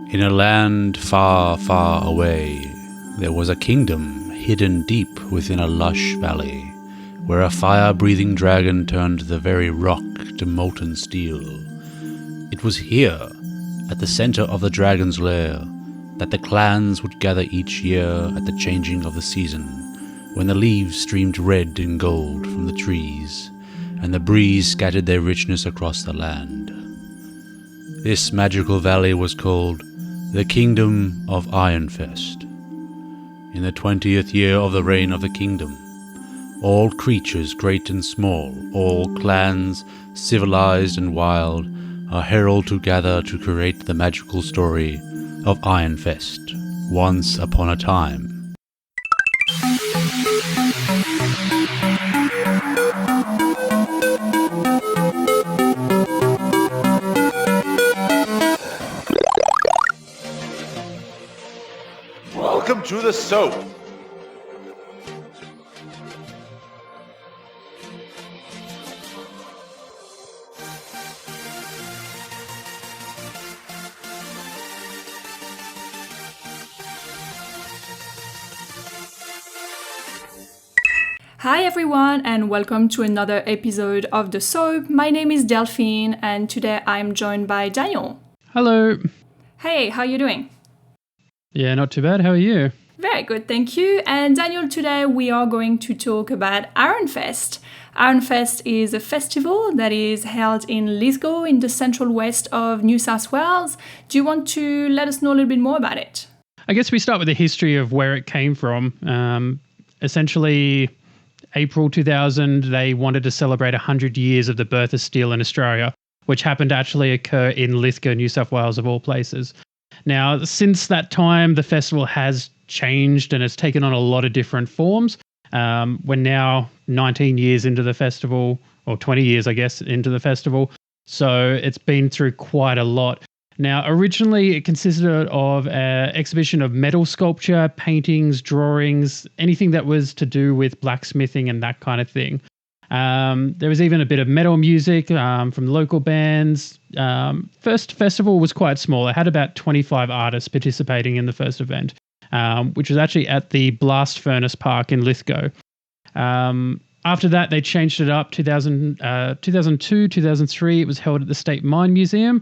In a land far, far away, there was a kingdom hidden deep within a lush valley, where a fire-breathing dragon turned the very rock to molten steel. It was here, at the center of the dragon's lair, that the clans would gather each year at the changing of the season, when the leaves streamed red and gold from the trees, and the breeze scattered their richness across the land. This magical valley was called the Kingdom of Ironfest. In the 20th year of the reign of the kingdom, all creatures great and small, all clans, civilized and wild, are heralded to gather to create the magical story of Ironfest, once upon a time. Welcome to the S.O.A.P. Hi everyone and welcome to another episode of the S.O.A.P. My name is Delphine and today I'm joined by Daniel. Hello. Hey, how are you doing? Yeah, not too bad. How are you? Very good, thank you. And Daniel, today we are going to talk about Ironfest. Ironfest is a festival that is held in Lithgow in the central west of New South Wales. Do you want to let us know a little bit more about it? I guess we start with the history of where it came from. Essentially, April 2000, they wanted to celebrate 100 years of the birth of steel in Australia, which happened to actually occur in Lithgow, New South Wales, of all places. Now, since that time, the festival has changed and has taken on a lot of different forms. We're now 19 years into the festival, or 20 years, I guess, into the festival. So it's been through quite a lot. Now, originally, it consisted of an exhibition of metal sculpture, paintings, drawings, anything that was to do with blacksmithing and that kind of thing. There was even a bit of metal music from local bands. First festival was quite small. It had about 25 artists participating in the first event, which was actually at the Blast Furnace Park in Lithgow. After that, they changed it up. 2002, 2003, it was held at the State Mine Museum.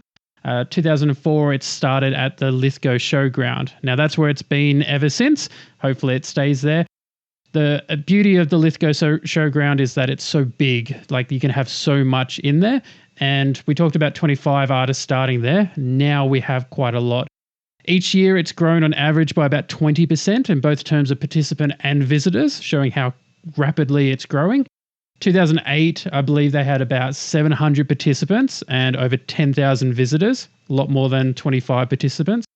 2004, it started at the Lithgow Showground. Now, that's where it's been ever since. Hopefully, it stays there. The beauty of the Lithgow Showground is that it's so big, like you can have so much in there. And we talked about 25 artists starting there. Now we have quite a lot. Each year it's grown on average by about 20% in both terms of participant and visitors, showing how rapidly it's growing. 2008, I believe they had about 700 participants and over 10,000 visitors, a lot more than 25 participants.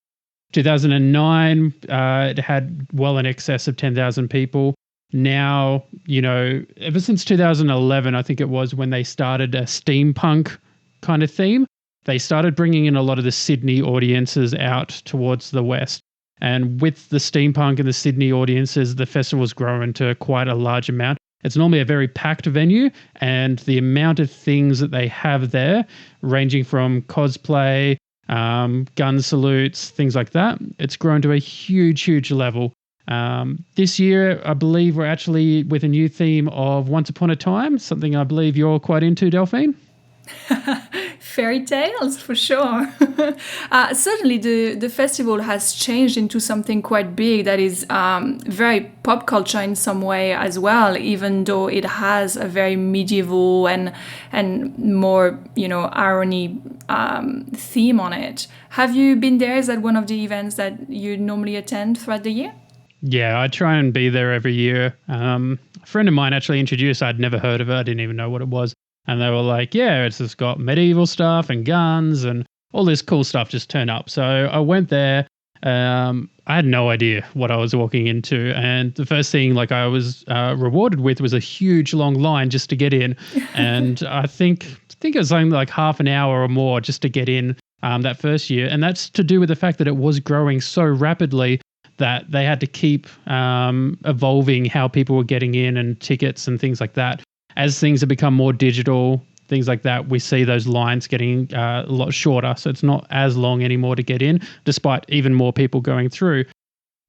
2009, it had well in excess of 10,000 people. Now, ever since 2011, I think it was when they started a steampunk kind of theme, they started bringing in a lot of the Sydney audiences out towards the west. And with the steampunk and the Sydney audiences, the festival's grown to quite a large amount. It's normally a very packed venue, and the amount of things that they have there, ranging from cosplay, gun salutes, things like that, it's grown to a huge, huge level. This year, I believe we're actually with a new theme of Once Upon a Time, something I believe you're quite into, Delphine. Fairy tales, for sure. Certainly, the festival has changed into something quite big that is very pop culture in some way as well, even though it has a very medieval and more, irony theme on it. Have you been there? Is that one of the events that you normally attend throughout the year? Yeah, I try and be there every year. A friend of mine actually introduced, I'd never heard of it. I didn't even know what it was. And they were like, yeah, it's just got medieval stuff and guns and all this cool stuff just turn up. So I went there. I had no idea what I was walking into. And the first thing I was rewarded with was a huge long line just to get in. And I think it was something like half an hour or more just to get in that first year. And that's to do with the fact that it was growing so rapidly that they had to keep evolving how people were getting in and tickets and things like that. As things have become more digital, things like that, we see those lines getting a lot shorter. So it's not as long anymore to get in, despite even more people going through.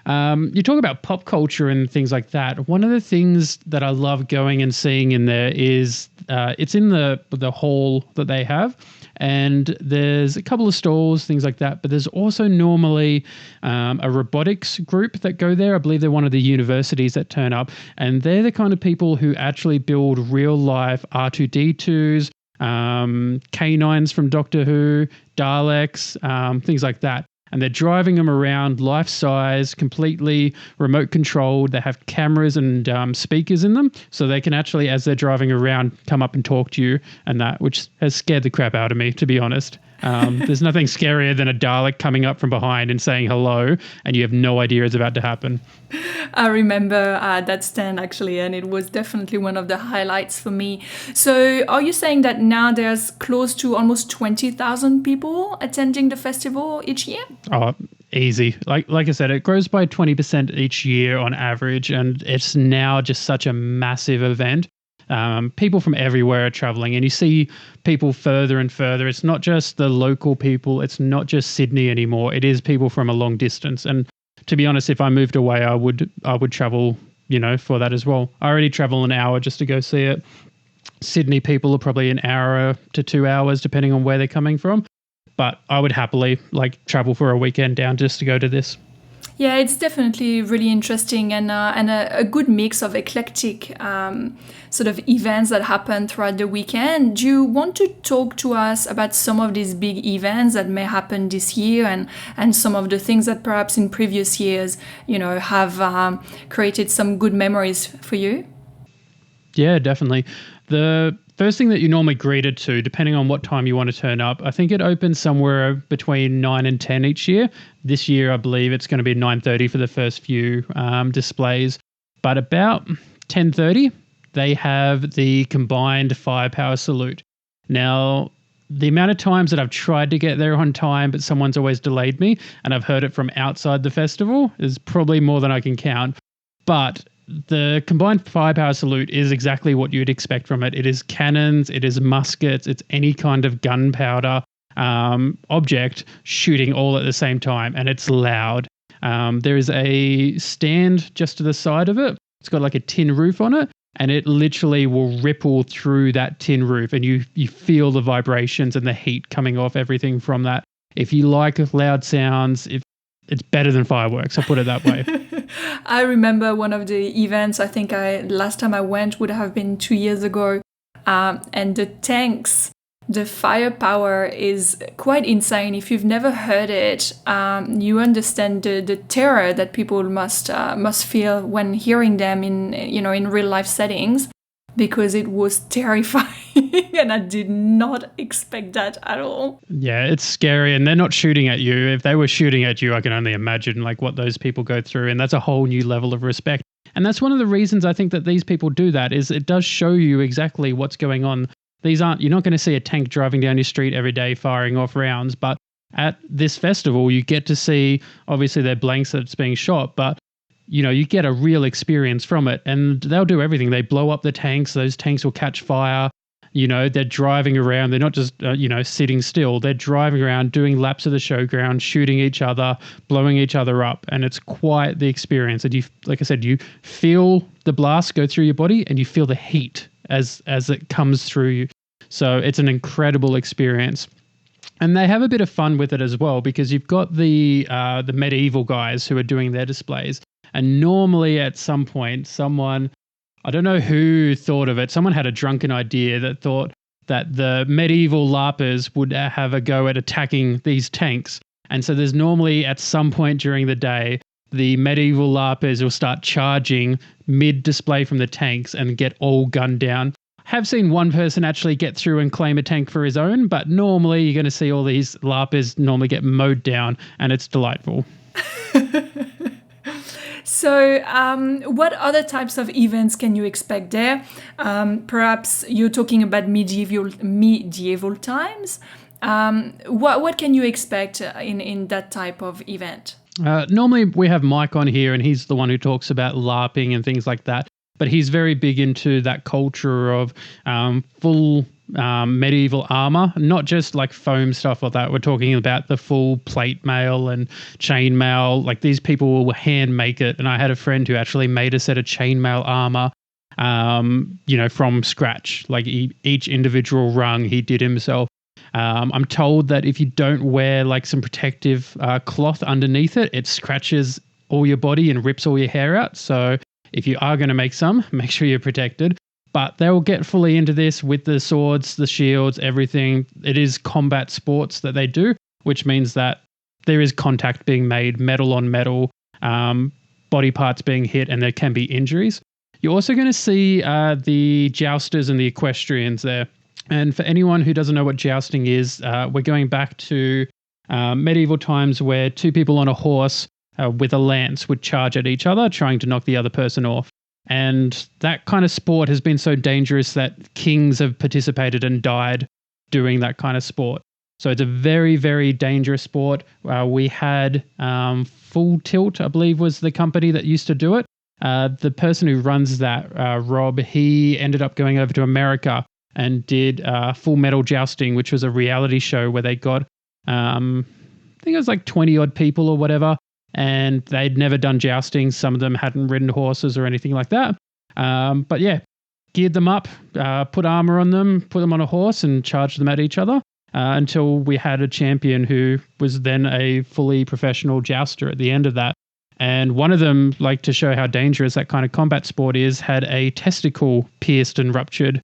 You talk about pop culture and things like that. One of the things that I love going and seeing in there is it's in the hall that they have, and there's a couple of stalls, things like that. But there's also normally a robotics group that go there. I believe they're one of the universities that turn up, and they're the kind of people who actually build real life R2D2s, K9s from Doctor Who, Daleks, things like that. And they're driving them around life-size, completely remote controlled. They have cameras and speakers in them, so they can actually, as they're driving around, come up and talk to you and that, which has scared the crap out of me, to be honest. There's nothing scarier than a Dalek coming up from behind and saying hello, and you have no idea it's about to happen. I remember that stand actually, and it was definitely one of the highlights for me. So are you saying that now there's close to almost 20,000 people attending the festival each year? Oh, easy. Like I said, it grows by 20% each year on average, and it's now just such a massive event. People from everywhere are traveling, and you see people further and further. It's not just the local people. It's not just Sydney anymore. It is people from a long distance. And to be honest, if I moved away, I would travel, for that as well. I already travel an hour just to go see it. Sydney people are probably an hour to 2 hours, depending on where they're coming from. But I would happily travel for a weekend down just to go to this. Yeah, it's definitely really interesting and a good mix of eclectic sort of events that happen throughout the weekend. Do you want to talk to us about some of these big events that may happen this year and some of the things that perhaps in previous years, have created some good memories for you? Yeah, definitely. The first thing that you normally greeted to, depending on what time you want to turn up, I think it opens somewhere between 9 and 10 each year. This year, I believe it's going to be 9:30 for the first few displays. But about 10:30, they have the combined firepower salute. Now, the amount of times that I've tried to get there on time, but someone's always delayed me, and I've heard it from outside the festival, is probably more than I can count. But the combined firepower salute is exactly what you'd expect from it. It is cannons, it is muskets, it's any kind of gunpowder object shooting all at the same time, and it's loud. There is a stand just to the side of it. It's got like a tin roof on it, and it literally will ripple through that tin roof, and you feel the vibrations and the heat coming off everything from that. If you like loud sounds, it's better than fireworks, I'll put it that way. I remember one of the events, I think last time I went would have been 2 years ago, and the tanks, the firepower is quite insane. If you've never heard it, you understand the terror that people must feel when hearing them in real life settings, because it was terrifying and I did not expect that at all. Yeah, it's scary, and they're not shooting at you. If they were shooting at you, I can only imagine what those people go through, and that's a whole new level of respect. And that's one of the reasons I think that these people do that, is it does show you exactly what's going on. You're not going to see a tank driving down your street every day firing off rounds, but at this festival you get to see, obviously they're blanks that's being shot, but you get a real experience from it, and they'll do everything. They blow up the tanks. Those tanks will catch fire. They're driving around. They're not just, sitting still. They're driving around, doing laps of the showground, shooting each other, blowing each other up. And it's quite the experience. And like I said, you feel the blast go through your body, and you feel the heat as it comes through you. So it's an incredible experience. And they have a bit of fun with it as well, because you've got the medieval guys who are doing their displays. And normally at some point, someone, I don't know who thought of it, someone had a drunken idea that thought that the medieval LARPers would have a go at attacking these tanks. And so there's normally at some point during the day, the medieval LARPers will start charging mid-display from the tanks and get all gunned down. Have seen one person actually get through and claim a tank for his own, but normally you're going to see all these LARPers normally get mowed down, and it's delightful. So what other types of events can you expect there? Perhaps you're talking about medieval times. What can you expect in that type of event? Normally we have Mike on here, and he's the one who talks about LARPing and things like that. But he's very big into that culture of full medieval armor, not just like foam stuff like that. We're talking about the full plate mail and chain mail. Like these people will hand make it. And I had a friend who actually made a set of chain mail armor, from scratch. Like each individual rung he did himself. I'm told that if you don't wear like some protective cloth underneath it, it scratches all your body and rips all your hair out. So if you are going to make some, make sure you're protected. But they'll get fully into this with the swords, the shields, everything. It is combat sports that they do, which means that there is contact being made, metal on metal, body parts being hit, and there can be injuries. You're also going to see the jousters and the equestrians there. And for anyone who doesn't know what jousting is, we're going back to medieval times where two people on a horse with a lance would charge at each other, trying to knock the other person off. And that kind of sport has been so dangerous that kings have participated and died doing that kind of sport. So it's a very, very dangerous sport. We had Full Tilt, I believe, was the company that used to do it. The person who runs that, Rob, he ended up going over to America and did Full Metal Jousting, which was a reality show where they got, I think it was like 20 odd people or whatever. And they'd never done jousting. Some of them hadn't ridden horses or anything like that. But yeah, geared them up, put armor on them, put them on a horse and charged them at each other until we had a champion who was then a fully professional jouster at the end of that. And one of them, like to show how dangerous that kind of combat sport is, had a testicle pierced and ruptured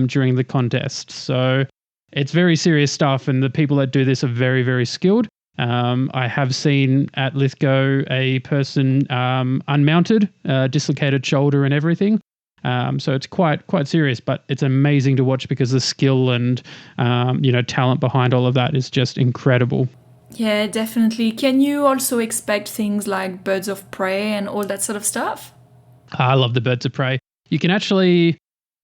during the contest. So it's very serious stuff. And the people that do this are very, very skilled. I have seen at Lithgow a person unmounted, dislocated shoulder and everything. So it's quite serious, but it's amazing to watch because the skill and talent behind all of that is just incredible. Yeah, definitely. Can you also expect things like birds of prey and all that sort of stuff? I love the birds of prey. You can actually...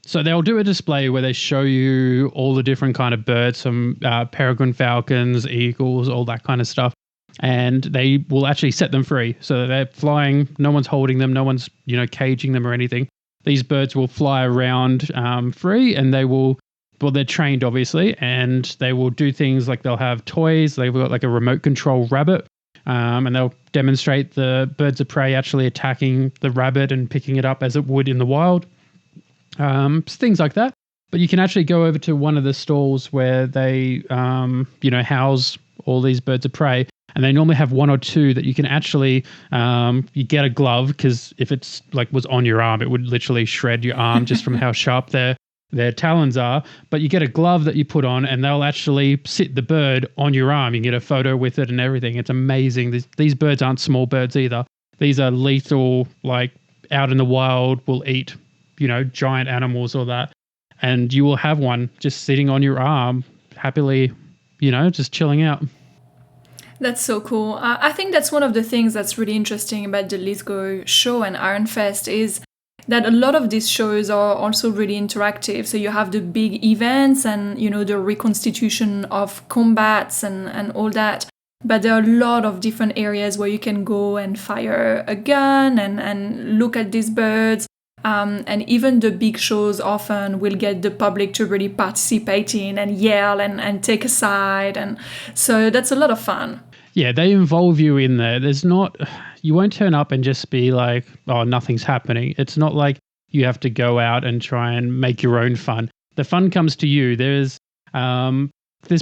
So they'll do a display where they show you all the different kind of birds, some peregrine falcons, eagles, all that kind of stuff. And they will actually set them free. So they're flying, no one's holding them, no one's, caging them or anything. These birds will fly around free and they will, well, they're trained obviously, and they will do things like they'll have toys, they've got like a remote control rabbit, and they'll demonstrate the birds of prey actually attacking the rabbit and picking it up as it would in the wild. Things like that. But you can actually go over to one of the stalls where they, house all these birds of prey. And they normally have one or two that you can actually, you get a glove, because if it's like was on your arm, it would literally shred your arm just from how sharp their talons are. But you get a glove that you put on and they'll actually sit the bird on your arm. You can get a photo with it and everything. It's amazing. These birds aren't small birds either. These are lethal, like out in the wild, will eat giant animals or that. And you will have one just sitting on your arm, happily, just chilling out. That's so cool. I think that's one of the things that's really interesting about the Lithgow show and Ironfest is that a lot of these shows are also really interactive. So you have the big events and, the reconstitution of combats and all that. But there are a lot of different areas where you can go and fire a gun and look at these birds. And even the big shows often will get the public to really participate in and yell and take a side. And so that's a lot of fun. Yeah, they involve you in there. You won't turn up and just be like, oh, nothing's happening. It's not like you have to go out and try and make your own fun. The fun comes to you. There's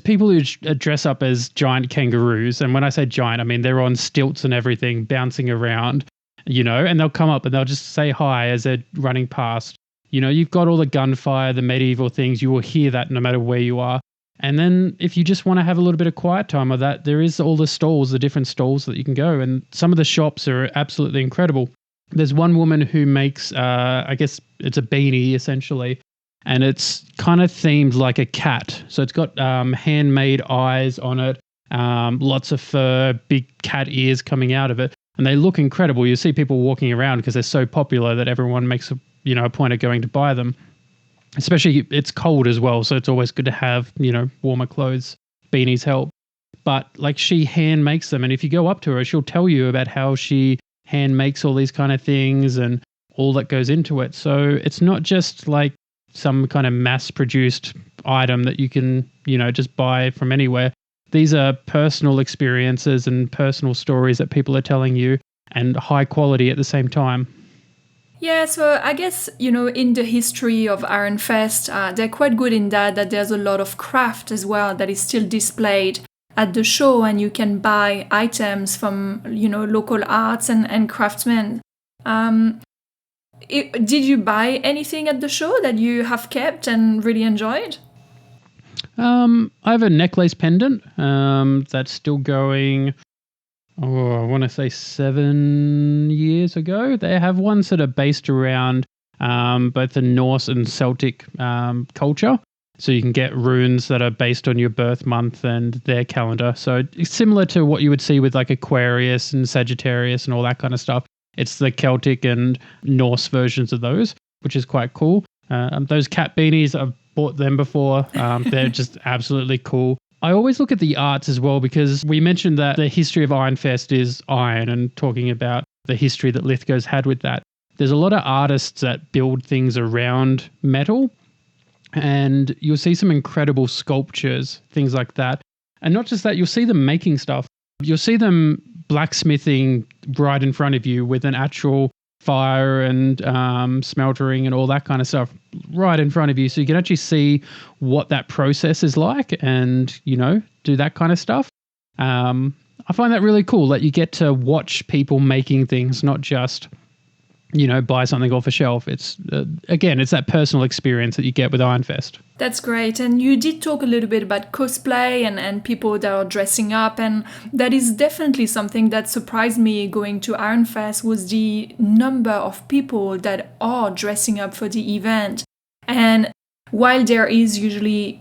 people who dress up as giant kangaroos. And when I say giant, I mean they're on stilts and everything, bouncing around. And they'll come up and they'll just say hi as they're running past. You've got all the gunfire, the medieval things. You will hear that no matter where you are. And then if you just want to have a little bit of quiet time of that, there is all the stalls, the different stalls that you can go. And some of the shops are absolutely incredible. There's one woman who makes, I guess it's a beanie essentially. And it's kind of themed like a cat. So it's got handmade eyes on it, lots of fur, big cat ears coming out of it. And they look incredible. You see people walking around because they're so popular that everyone makes a point of going to buy them. Especially it's cold as well, so it's always good to have, warmer clothes. Beanies help. But like she hand makes them, and if you go up to her, she'll tell you about how she hand makes all these kind of things and all that goes into it. So it's not just like some kind of mass-produced item that you can, just buy from anywhere. These are personal experiences and personal stories that people are telling you, and high quality at the same time. Yeah, so I guess, in the history of Ironfest, they're quite good in that there's a lot of craft as well that is still displayed at the show, and you can buy items from, local arts and craftsmen. Did you buy anything at the show that you have kept and really enjoyed? I have a necklace pendant that's still going. I want to say 7 years ago. They have ones that are based around both the Norse and Celtic culture. So you can get runes that are based on your birth month and their calendar. So it's similar to what you would see with like Aquarius and Sagittarius and all that kind of stuff. It's the Celtic and Norse versions of those, which is quite cool. Those cat beanies, I've bought them before. They're just absolutely cool. I always look at the arts as well, because we mentioned that the history of Ironfest is iron, and talking about the history that Lithgow's had with that. There's a lot of artists that build things around metal, and you'll see some incredible sculptures, things like that. And not just that, you'll see them making stuff. You'll see them blacksmithing right in front of you with an actual fire and smeltering and all that kind of stuff right in front of you. So you can actually see what that process is like and, do that kind of stuff. I find that really cool that you get to watch people making things, not just, buy something off a shelf. It's, again, it's that personal experience that you get with Ironfest. That's great. And you did talk a little bit about cosplay and people that are dressing up. And that is definitely something that surprised me going to Ironfest, was the number of people that are dressing up for the event. And while there is usually,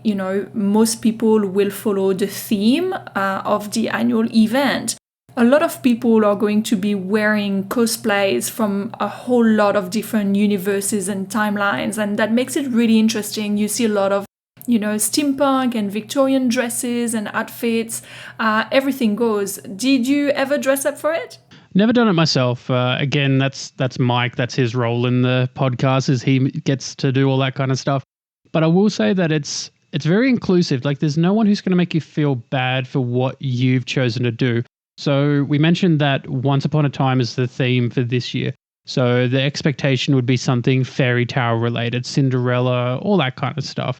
most people will follow the theme of the annual event, a lot of people are going to be wearing cosplays from a whole lot of different universes and timelines, and that makes it really interesting. You see a lot of, steampunk and Victorian dresses and outfits. Everything goes. Did you ever dress up for it? Never done it myself. Again, that's Mike. That's his role in the podcast, is he gets to do all that kind of stuff. But I will say that it's very inclusive. Like, there's no one who's going to make you feel bad for what you've chosen to do. So we mentioned that Once Upon a Time is the theme for this year. So the expectation would be something fairy tale related, Cinderella, all that kind of stuff.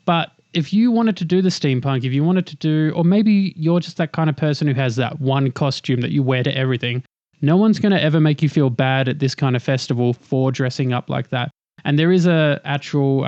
But if you wanted to do the steampunk, if you wanted to do, or maybe you're just that kind of person who has that one costume that you wear to everything, no one's going to ever make you feel bad at this kind of festival for dressing up like that. And there is a actual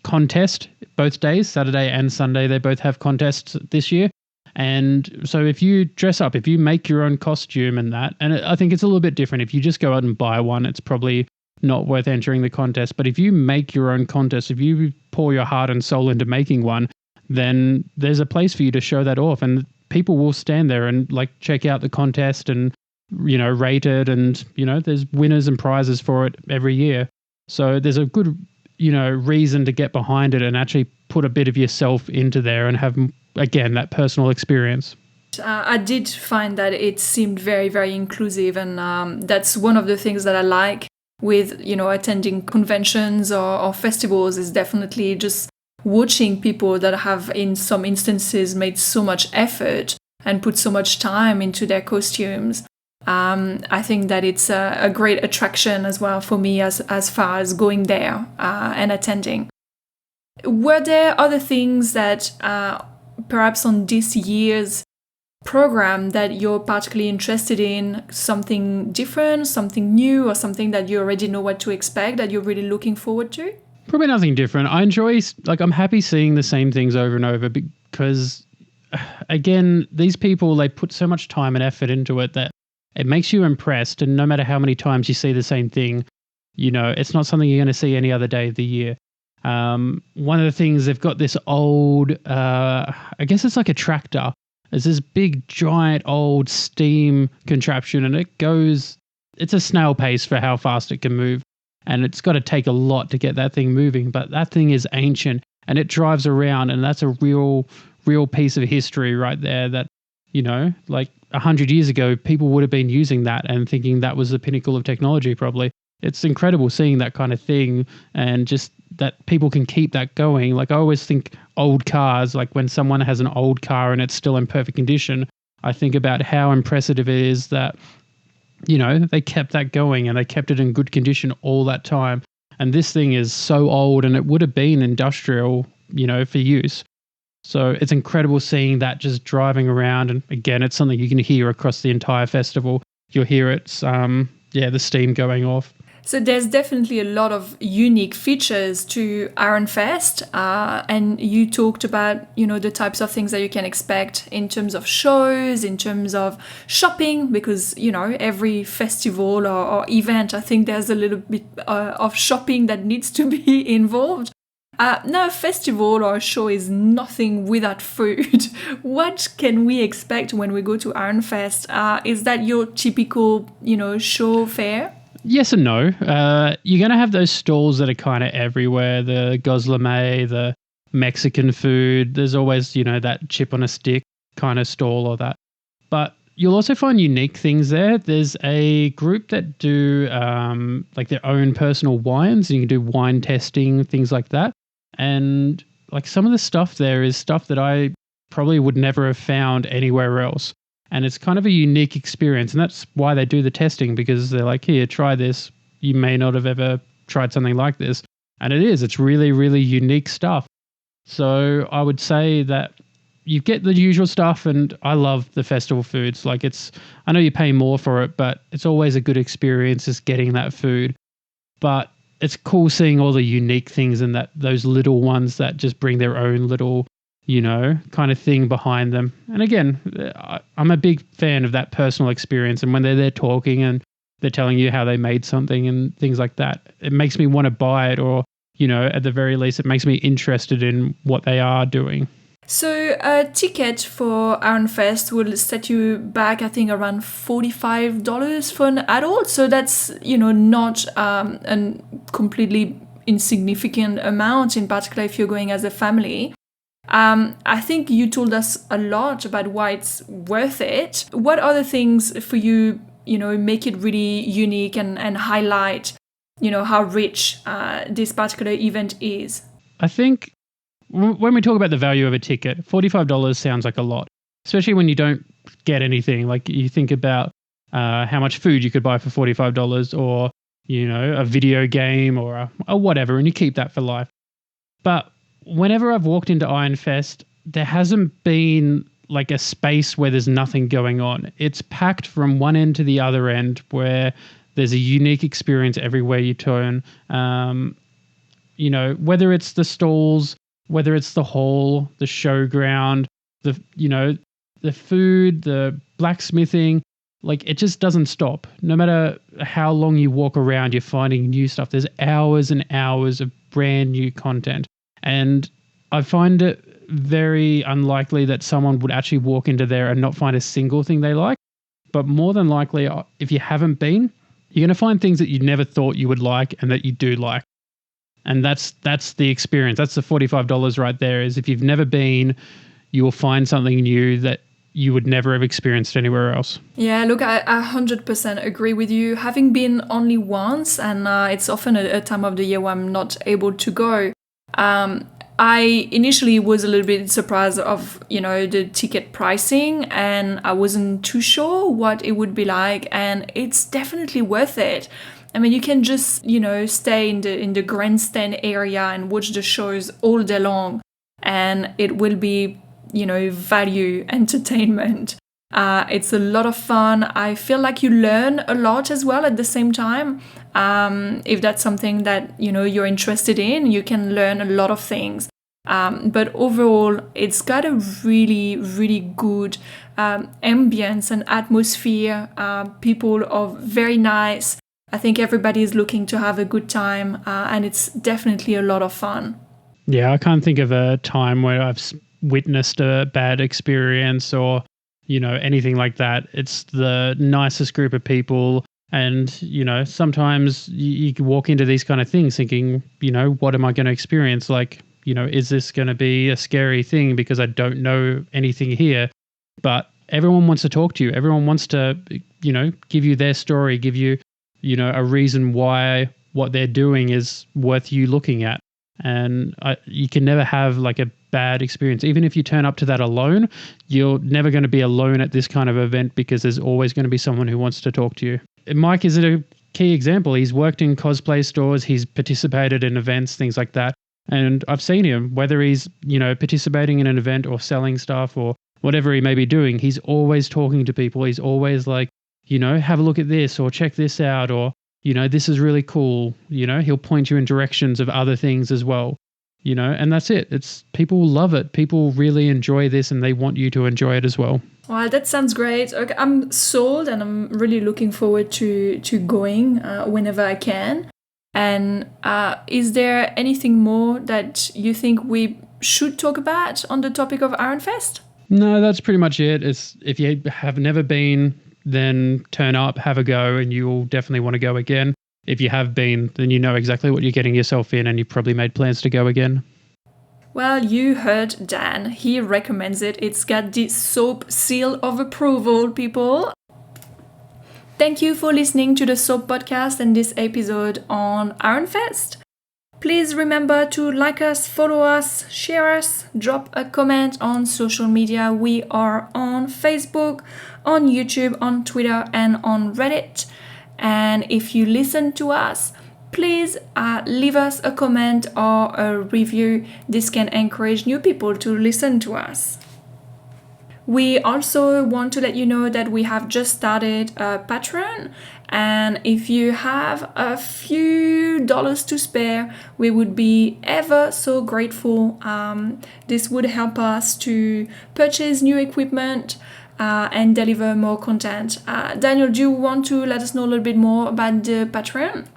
contest both days, Saturday and Sunday. They both have contests this year. And so if you dress up, if you make your own costume and that, and I think it's a little bit different. If you just go out and buy one, it's probably not worth entering the contest. But if you make your own contest, if you pour your heart and soul into making one, then there's a place for you to show that off. And people will stand there and check out the contest and, rate it. And, there's winners and prizes for it every year. So there's a good, reason to get behind it and actually put a bit of yourself into there and have, again, that personal experience. I did find that it seemed very, very inclusive, and that's one of the things that I like with, attending conventions or festivals, is definitely just watching people that have, in some instances, made so much effort and put so much time into their costumes. I think that it's a great attraction as well for me as far as going there and attending. Were there other things that perhaps on this year's program that you're particularly interested in, something different, something new, or something that you already know what to expect that you're really looking forward to? Probably nothing different. I enjoy, I'm happy seeing the same things over and over, because, again, these people, they put so much time and effort into it that it makes you impressed. And no matter how many times you see the same thing, it's not something you're going to see any other day of the year. One of the things, they've got this old, I guess it's like a tractor. It's this big, giant, old steam contraption, and it's a snail pace for how fast it can move. And it's got to take a lot to get that thing moving. But that thing is ancient, and it drives around, and that's a real piece of history right there that, 100 years ago, people would have been using that and thinking that was the pinnacle of technology, probably. it's incredible seeing that kind of thing, and just that people can keep that going. Like I always think old cars, like when someone has an old car and it's still in perfect condition, I think about how impressive it is that, they kept that going and they kept it in good condition all that time. And this thing is so old, and it would have been industrial, for use. So it's incredible seeing that just driving around. And again, it's something you can hear across the entire festival. You'll hear it's, the steam going off. So there's definitely a lot of unique features to Ironfest, and you talked about, the types of things that you can expect in terms of shows, in terms of shopping, because, every festival or event, I think there's a little bit of shopping that needs to be involved. Now, a festival or a show is nothing without food. What can we expect when we go to Ironfest? Is that your typical, show fare? Yes and no. You're going to have those stalls that are kind of everywhere. The gozleme, the Mexican food. There's always, that chip on a stick kind of stall or that. But you'll also find unique things there. There's a group that do like their own personal wines, and you can do wine testing, things like that. And like some of the stuff there is stuff that I probably would never have found anywhere else. And it's kind of a unique experience. And that's why they do the testing, because they're like, here, try this. You may not have ever tried something like this. And it's really, really unique stuff. So I would say that you get the usual stuff, and I love the festival foods. Like I know you pay more for it, but it's always a good experience just getting that food. But it's cool seeing all the unique things, and those little ones that just bring their own little, kind of thing behind them. And again, I'm a big fan of that personal experience. And when they're there talking and they're telling you how they made something and things like that, it makes me want to buy it, or, at the very least, it makes me interested in what they are doing. So a ticket for Ironfest will set you back, I think, around $45 for an adult. So that's, not a completely insignificant amount, in particular if you're going as a family. I think you told us a lot about why it's worth it. What other things for you, make it really unique and highlight, how rich this particular event is? I think when we talk about the value of a ticket, $45 sounds like a lot, especially when you don't get anything. Like you think about how much food you could buy for $45, or, a video game or a whatever, and you keep that for life. But whenever I've walked into Ironfest, there hasn't been like a space where there's nothing going on. It's packed from one end to the other end, where there's a unique experience everywhere you turn. Whether it's the stalls, whether it's the hall, the showground, the food, the blacksmithing, like it just doesn't stop. No matter how long you walk around, you're finding new stuff. There's hours and hours of brand new content. And I find it very unlikely that someone would actually walk into there and not find a single thing they like. But more than likely, if you haven't been, you're going to find things that you never thought you would like and that you do like. And that's the experience. That's the $45 right there, is if you've never been, you will find something new that you would never have experienced anywhere else. Yeah, look, I 100% agree with you. Having been only once, and it's often a time of the year where I'm not able to go, I initially was a little bit surprised of, the ticket pricing, and I wasn't too sure what it would be like, and it's definitely worth it. I mean, you can just, stay in the grandstand area and watch the shows all day long, and it will be, value entertainment. It's a lot of fun. I feel like you learn a lot as well at the same time. If that's something that, you're interested in, you can learn a lot of things. But overall, it's got a really, really good ambience and atmosphere. People are very nice. I think everybody is looking to have a good time, and it's definitely a lot of fun. Yeah, I can't think of a time where I've witnessed a bad experience or, anything like that. It's the nicest group of people. And, sometimes you can walk into these kind of things thinking, what am I going to experience? Like, is this going to be a scary thing because I don't know anything here? But everyone wants to talk to you. Everyone wants to, give you their story, give you a reason why what they're doing is worth you looking at. And you can never have like a bad experience. Even if you turn up to that alone, you're never going to be alone at this kind of event because there's always going to be someone who wants to talk to you. Mike is a key example. He's worked in cosplay stores. He's participated in events, things like that. And I've seen him, whether he's, participating in an event or selling stuff or whatever he may be doing, he's always talking to people. He's always like, have a look at this or check this out or, this is really cool. He'll point you in directions of other things as well, and that's it. It's people love it. People really enjoy this and they want you to enjoy it as well. Well, that sounds great. Okay, I'm sold and I'm really looking forward to going whenever I can. And is there anything more that you think we should talk about on the topic of Ironfest? No, that's pretty much it. It's if you have never been, then turn up, have a go, and you will definitely want to go again. If you have been, then you know exactly what you're getting yourself in and you've probably made plans to go again. Well, you heard Dan. He recommends it. It's got the S.O.A.P seal of approval, people. Thank you for listening to the S.O.A.P podcast and this episode on Ironfest. Please remember to like us, follow us, share us, drop a comment on social media. We are on Facebook, on YouTube, on Twitter, and on Reddit. And if you listen to us, please leave us a comment or a review. This can encourage new people to listen to us. We also want to let you know that we have just started a Patreon, and if you have a few dollars to spare, we would be ever so grateful. This would help us to purchase new equipment and deliver more content. Daniel, do you want to let us know a little bit more about the Patreon?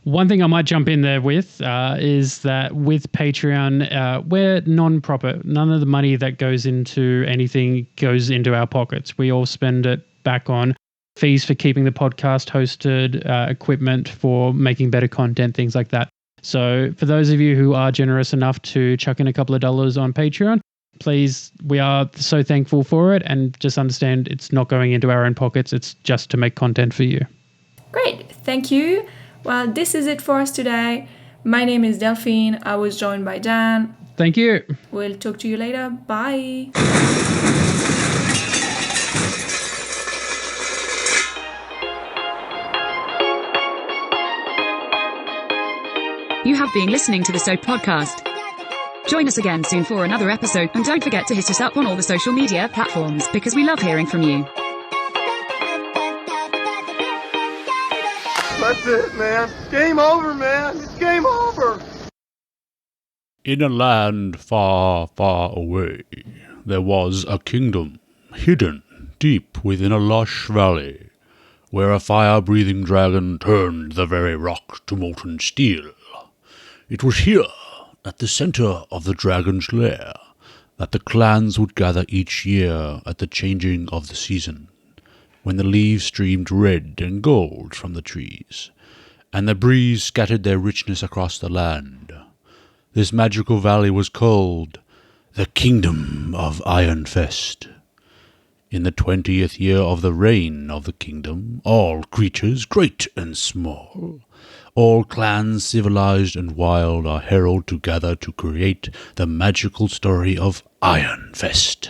One thing I might jump in there with is that with Patreon, we're non-profit. None of the money that goes into anything goes into our pockets. We all spend it back on fees for keeping the podcast hosted, equipment for making better content, things like that. So for those of you who are generous enough to chuck in a couple of dollars on Patreon, please, we are so thankful for it, and just understand it's not going into our own pockets. It's just to make content for you. Great. Thank you. Well, this is it for us today. My name is Delphine. I was joined by Dan. Thank you. We'll talk to you later. Bye. You have been listening to the S.O.A.P podcast. Join us again soon for another episode, and don't forget to hit us up on all the social media platforms because we love hearing from you. That's it, man. Game over, man. It's game over. In a land far, far away, there was a kingdom hidden deep within a lush valley, where a fire-breathing dragon turned the very rock to molten steel. It was here, at the center of the dragon's lair, that the clans would gather each year at the changing of the season, when the leaves streamed red and gold from the trees, and the breeze scattered their richness across the land. This magical valley was called the Kingdom of Ironfest. In the 20th year of the reign of the kingdom, all creatures, great and small, all clans civilized and wild, are heralded to gather to create the magical story of Ironfest.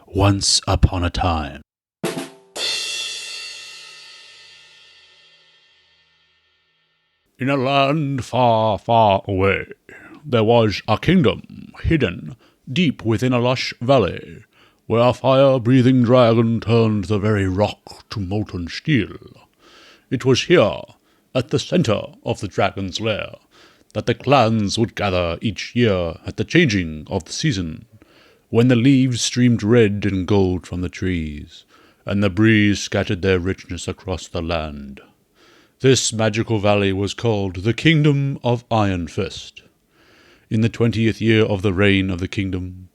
Once upon a time. In a land far, far away, there was a kingdom hidden deep within a lush valley, where a fire-breathing dragon turned the very rock to molten steel. It was here, at the center of the dragon's lair, that the clans would gather each year at the changing of the season, when the leaves streamed red and gold from the trees, and the breeze scattered their richness across the land. This magical valley was called the Kingdom of Ironfest. In the 20th year of the reign of the kingdom,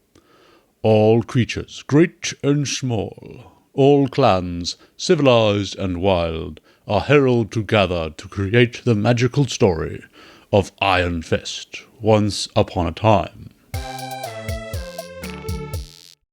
all creatures, great and small, all clans, civilized and wild, are heralded to gather to create the magical story of Ironfest once upon a time.